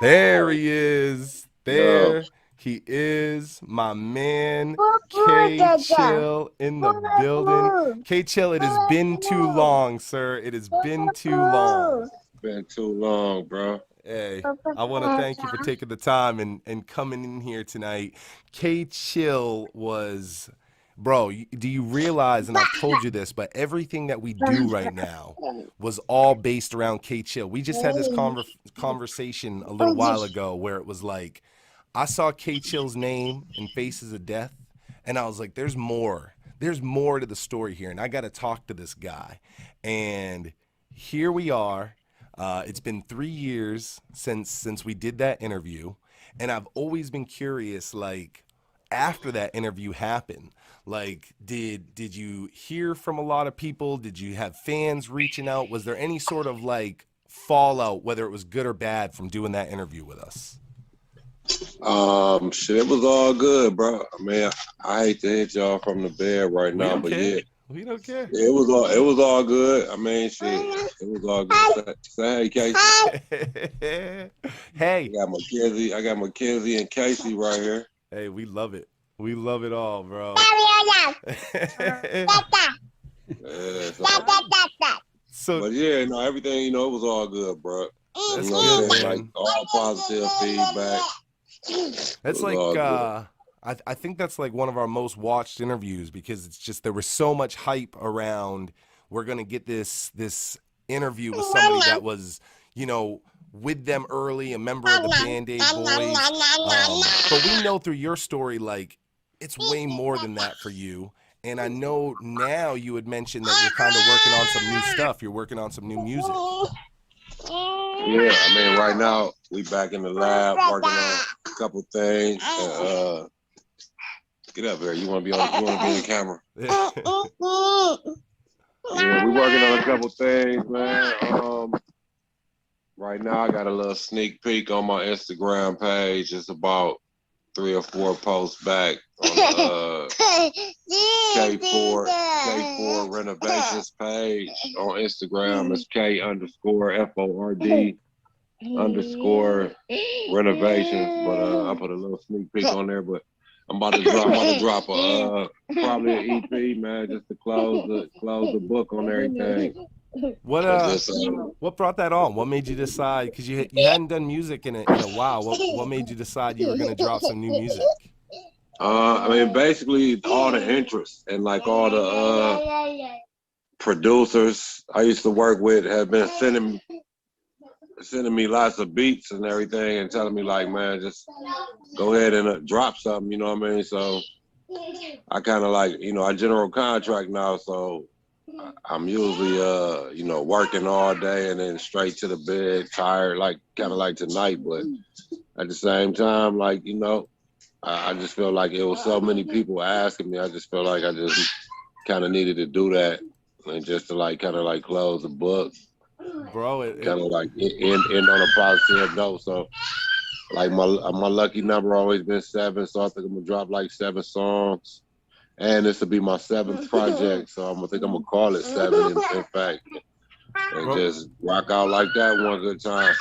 There he is. Yo, There he is, my man K Chill in the building. K Chill, it has been too long, sir. It has been too long. been too long, bro. Hey, I want to thank you for taking the time and coming in here tonight. K Chill was, bro, do you realize, and I've told you this, but everything that we do right now was all based around K Chill. We just had this conversation a little while ago where it was like, I saw K Chill's name in Faces of Death, and I was like, there's more. There's more to the story here, and I got to talk to this guy. And here we are. It's been 3 years since we did that interview, and I've always been curious, like after that interview happened, like did you hear from a lot of people? Did you have fans reaching out? Was there any sort of like fallout, whether it was good or bad, from doing that interview with us? Shit, it was all good, bro. I mean, I hate to hit y'all from the bed right We now, don't but care. yeah, We don't care. it was all good. I mean, shit, it was all good. Say hey, Casey. Hey, I got Mackenzie and Casey right here. hey, we love it. We love it all, bro. So, So but yeah, no, everything, it was all good, bro. You that's know what good, I'm saying? Like man. all positive feedback. It That's was like all good. I think that's like one of our most watched interviews because it's just there was so much hype around we're gonna get this interview with somebody that was, you know, with them early, a member of the Band Aid Boys. But we know through your story, like it's way more than that for you. And I know now you had mentioned that you're kind of working on some new stuff. You're working on some new music. Yeah, I mean, right now we back in the lab working on a couple things. Get up here. You want to be in the camera? Yeah, we working on a couple things, man. Right now I got a little sneak peek on my Instagram page. It's about 3 or 4 posts back on the K4 renovations page on Instagram. It's K_FORD_ renovations. But I put a little sneak peek on there. But I'm about to drop probably an EP, man, just to close the book on everything. What And just what brought that on? What made you decide? Because you hadn't done music in a while. What made you decide you were gonna drop some new music? I mean, basically all the interest and like all the producers I used to work with have been sending me lots of beats and everything and telling me like, man, just go ahead and drop something, you know what I mean? So I kind of like, I general contract now, so I'm usually working all day and then straight to the bed, tired, like kind of like tonight, but at the same time, like, I just feel like it was so many people asking me. I just feel like I just kind of needed to do that and just to like kind of like close the book, Bro, kind of like end on a positive note. So like my lucky number always been 7, so I think I'm gonna drop like 7 songs, and this will be my 7th project. So I think I'm gonna call it 7 in fact, and bro, just rock out like that one good time.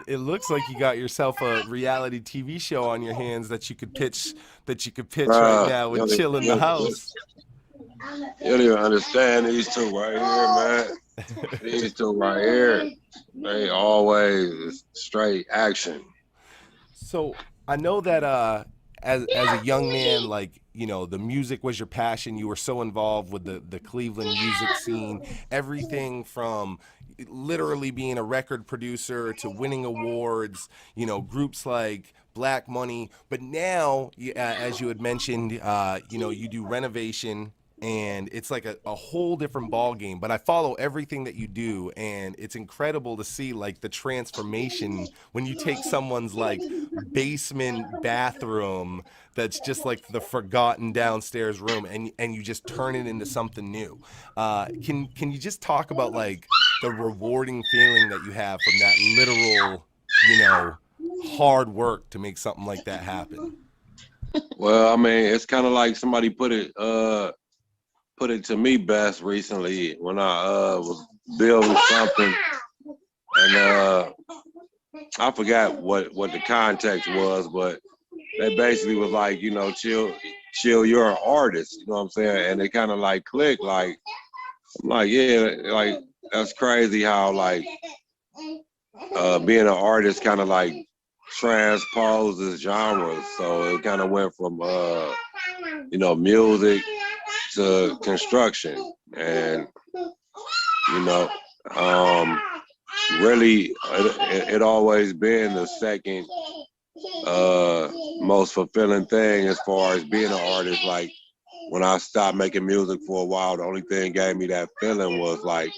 it looks like you got yourself a reality TV show on your hands that you could pitch right Bruh, now with Chill in the house. you don't even understand these two right here, man. These two right here, they always straight action. So I know that as a young man, like the music was your passion. You were so involved with the Cleveland music scene. Everything from literally being a record producer to winning awards. Groups like Black Money. But now, as you had mentioned, you do renovation and it's like a whole different ball game. But I follow everything that you do, and it's incredible to see like the transformation when you take someone's like basement bathroom that's just like the forgotten downstairs room, and you just turn it into something new. Can you just talk about like the rewarding feeling that you have from that literal, hard work to make something like that happen? Well, I mean, it's kind of like somebody put it to me best recently when I was building something, and I forgot what the context was, but they basically was like, you know, chill, you're an artist, you know what I'm saying? And they kind of like clicked, like, I'm like, yeah, like that's crazy how like being an artist kind of like transposes genres. So it kind of went from you know, music to construction, and you know, um, really, it always been the second most fulfilling thing as far as being an artist. Like when I stopped making music for a while, the only thing gave me that feeling was like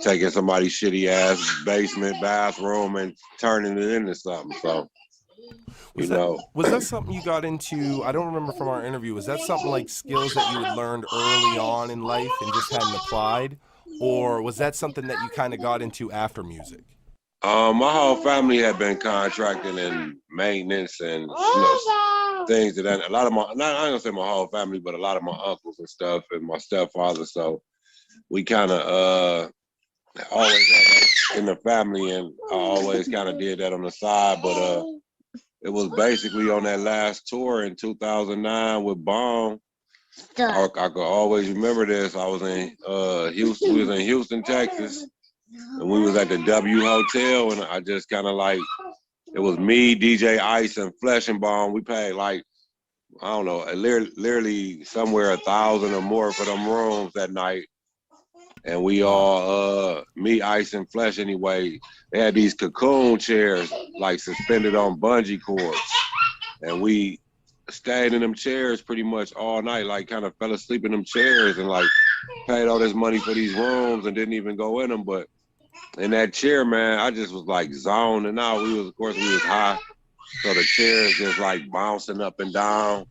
taking somebody's shitty ass basement bathroom and turning it into something. So, you Was that know, was that something you got into? I don't remember from our interview. Was that something like skills that you had learned early on in life and just hadn't applied, or was that something that you kind of got into after music? my whole family had been contracting and maintenance and you know things that a lot of my not I don't say my whole family, but a lot of my uncles and stuff and my stepfather. So we kind of always had that in the family, and I always kind of did that on the side. But it was basically on that last tour in 2009 with Bone. I could always remember this. I was in Houston. We was in Houston, Texas, and we was at the W Hotel, and I just kind of like it was me, DJ Ice, and Flesh and Bone. We paid like I don't know, literally somewhere 1,000 or more for them rooms that night. And we Wow. all me, Ice, and Flesh anyway. They had these cocoon chairs like suspended on bungee cords, and we stayed in them chairs pretty much all night, like kind of fell asleep in them chairs and like paid all this money for these rooms and didn't even go in them. But in that chair, man, I just was like zoning out. Of course, we was high, so the chairs just like bouncing up and down,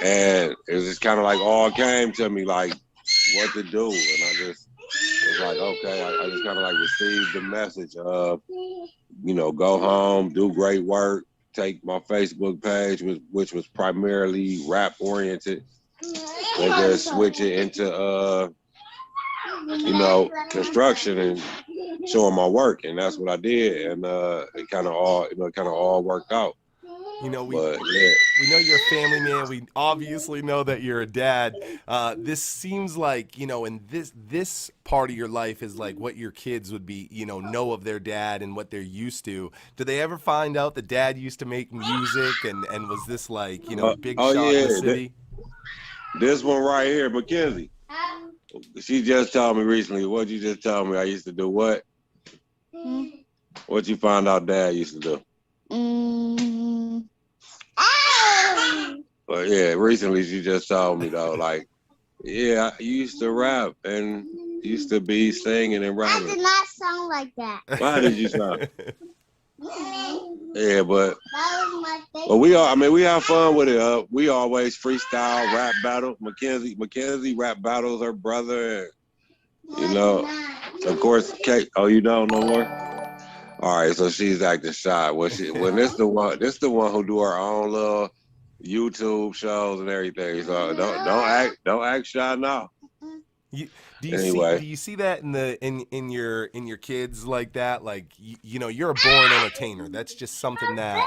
and it was just kind of like all came to me like what to do, and I just was like, okay, I just kind of like received the message of, you know, go home, do great work, take my Facebook page, which was primarily rap oriented, and just switch it into you know, construction and showing my work, and that's what I did, and it kind of all, you know, it kind of all worked out. You know, we But yeah, we know you're a family man. We obviously know that you're a dad. This seems like, in this part of your life is like what your kids would be, know of their dad and what they're used to. Do they ever find out that dad used to make music, and was this like, big oh shot in yeah, the city? this one right here, Mackenzie. She just told me recently. What you just told me? I used to do what? What you found out Dad used to do? Mm. But yeah, recently she just told me though, like, yeah, I used to rap and used to be singing and rapping. I did not sound like that. Why did you sound? Yeah, but we all, I mean, we have fun with it. We always freestyle, rap battle. Mackenzie rap battles her brother. You know, of course, Kate. Oh, you don't no more. All right, so she's acting shy. When this the one who do her own little YouTube shows and everything. So don't act shy now. You, do Anyway, you see that in your kids like that? Like you're a born entertainer. That's just something that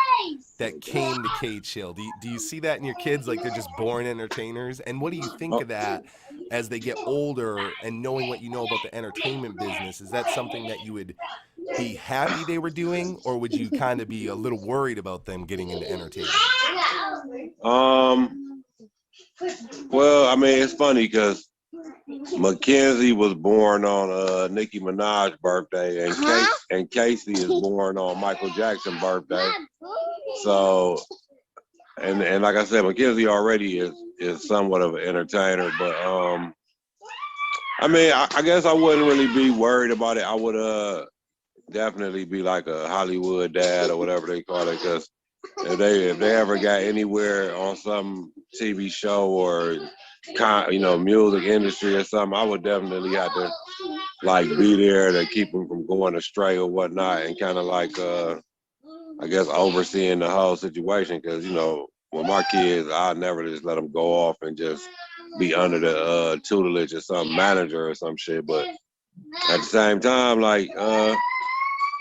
came to K Chill. Do you see that in your kids, like they're just born entertainers? And what do you think oh, of that as they get older and knowing what you know about the entertainment business? Is that something that you would be happy they were doing, or would you kind of be a little worried about them getting into entertainment? um, well, I mean, it's funny because Mackenzie was born on Nicki Minaj's birthday, and and Casey is born on Michael Jackson's birthday. So, and like I said, Mackenzie already is somewhat of an entertainer, but I mean, I guess I wouldn't really be worried about it. I would definitely be like a Hollywood dad or whatever they call it, because if they ever got anywhere on some TV show or music industry or something, I would definitely have to like be there to keep them from going astray or whatnot, and kind of like I guess overseeing the whole situation, because with my kids, I never just let them go off and just be under the tutelage of some manager or some shit. But at the same time, like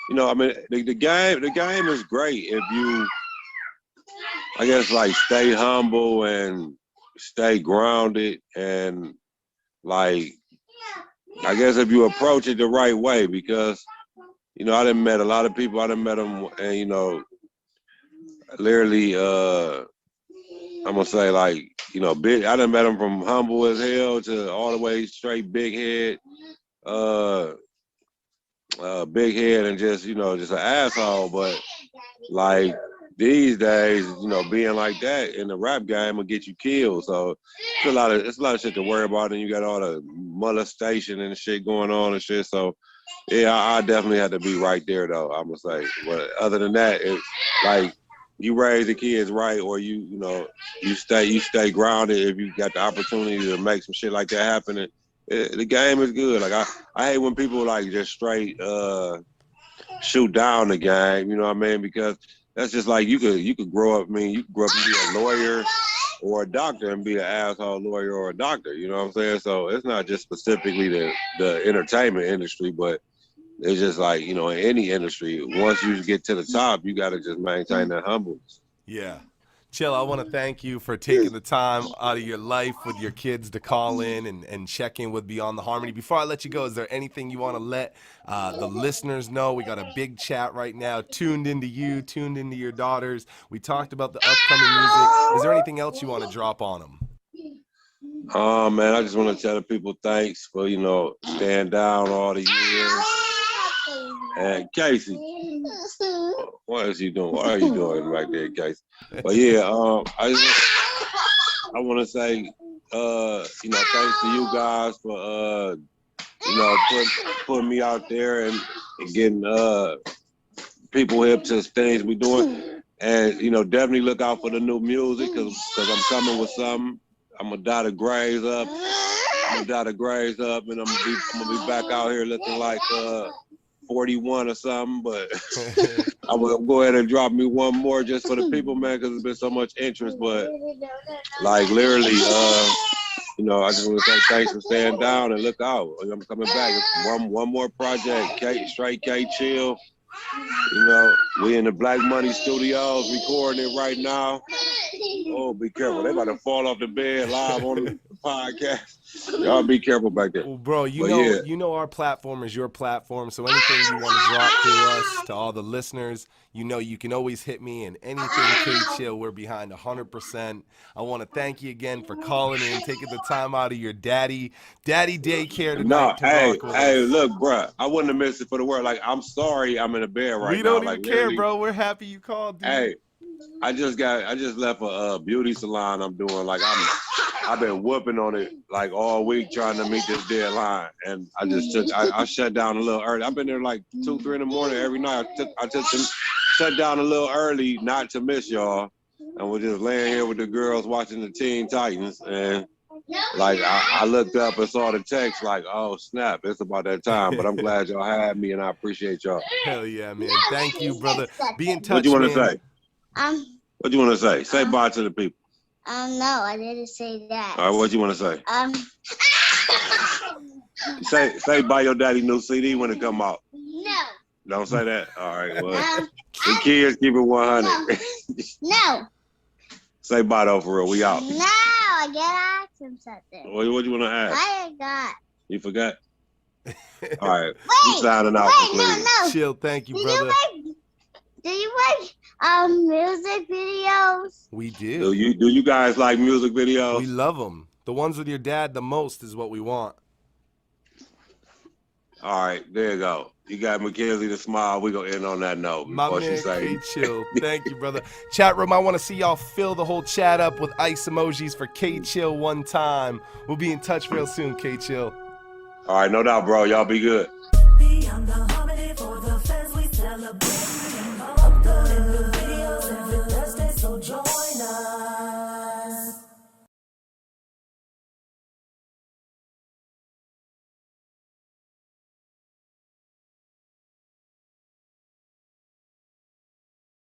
you know, I mean, the game is great if you, I guess, like stay humble and stay grounded and like, I guess if you approach it the right way, because you know, I done met a lot of people. I done met them, and you know, literally, I'm gonna say like, you know, big. I done met them from humble as hell to all the way straight big head, uh, big head, and just you know, just an asshole. But like these days, you know, being like that in the rap game will get you killed. So it's a lot of shit to worry about, and you got all the molestation and shit going on and shit. So yeah, I definitely had to be right there though. I'm gonna say, but other than that, it's like you raise the kids right, or you know you stay grounded. If you got the opportunity to make some shit like that happen, the game is good. Like I hate when people like just straight shoot down the game. You know what I mean? Because that's just like you could grow up. I mean, you could grow up and be a lawyer or a doctor and be an asshole lawyer or a doctor. You know what I'm saying? So it's not just specifically the entertainment industry, but it's just like, you know, in any industry, once you get to the top, you got to just maintain that humbleness. Yeah. Chill, I want to thank you for taking the time out of your life with your kids to call in and check in with Beyond the Harmony. Before I let you go, is there anything you want to let the listeners know? We got a big chat right now, tuned into you, tuned into your daughters. We talked about the upcoming music. Is there anything else you want to drop on them? Man, I just want to tell the people thanks for, you know, staying down all the years. And Casey, what is you doing? What are you doing right there, Casey? But yeah, I want to say, you know, thanks to you guys for, you know, putting me out there and getting people hip to things we doing. And, you know, definitely look out for the new music because I'm coming with something. I'm gonna dot the grades up. And I'm gonna be back out here looking like 41 or something. But I'm gonna go ahead and drop me one more just for the people, man, because there's been so much interest. But like literally, you know, I just want to say thanks for staying down and look out. I'm coming back. One more project, straight K Chill. You know, we in the Black Money Studios recording it right now. Oh, be careful. They about to fall off the bed live on the podcast. Y'all be careful back there. Well, bro, you know our platform is your platform, so anything you want to drop through us to all the listeners, you know you can always hit me, and anything K-Chill, we're behind 100%. I want to thank you again for calling in, taking the time out of your daddy daycare tonight to rock with us. Look, bro, I wouldn't have missed it for the word. Like, I'm sorry I'm in a bed right now. We don't even care, bro. We're happy you called, dude. Hey, I just left a beauty salon I'm doing. Like, I've been whooping on it like all week trying to meet this deadline, and I shut down a little early. I've been there like 2, 3 in the morning every night. I shut down a little early not to miss y'all, and we're just laying here with the girls watching the Teen Titans, and like I looked up and saw the text like, oh snap, it's about that time. But I'm glad y'all had me, and I appreciate y'all. Hell yeah, man. Thank you, brother. Be in touch, What you want to man. say? What you want to say? Say bye to the people. No, I didn't say that. All right, what you want to say? Say buy your daddy new CD when it come out. No. Don't say that. All right, well, the kids keep it 100. No. Say bye though, for real. We out. No, I gotta ask him something. What you want to ask? I forgot. You forgot? All right, you signing out. No. Chill, thank you, brother. Do you make music videos? We do. Do you guys like music videos? We love them. The ones with your dad the most is what we want. All right, there you go. You got Mackenzie to smile. We gonna end on that note. My man, K-Chill. Thank you, brother. Chat room, I want to see y'all fill the whole chat up with ice emojis for K-Chill one time. We'll be in touch real soon, K-Chill. All right, no doubt, bro. Y'all be good.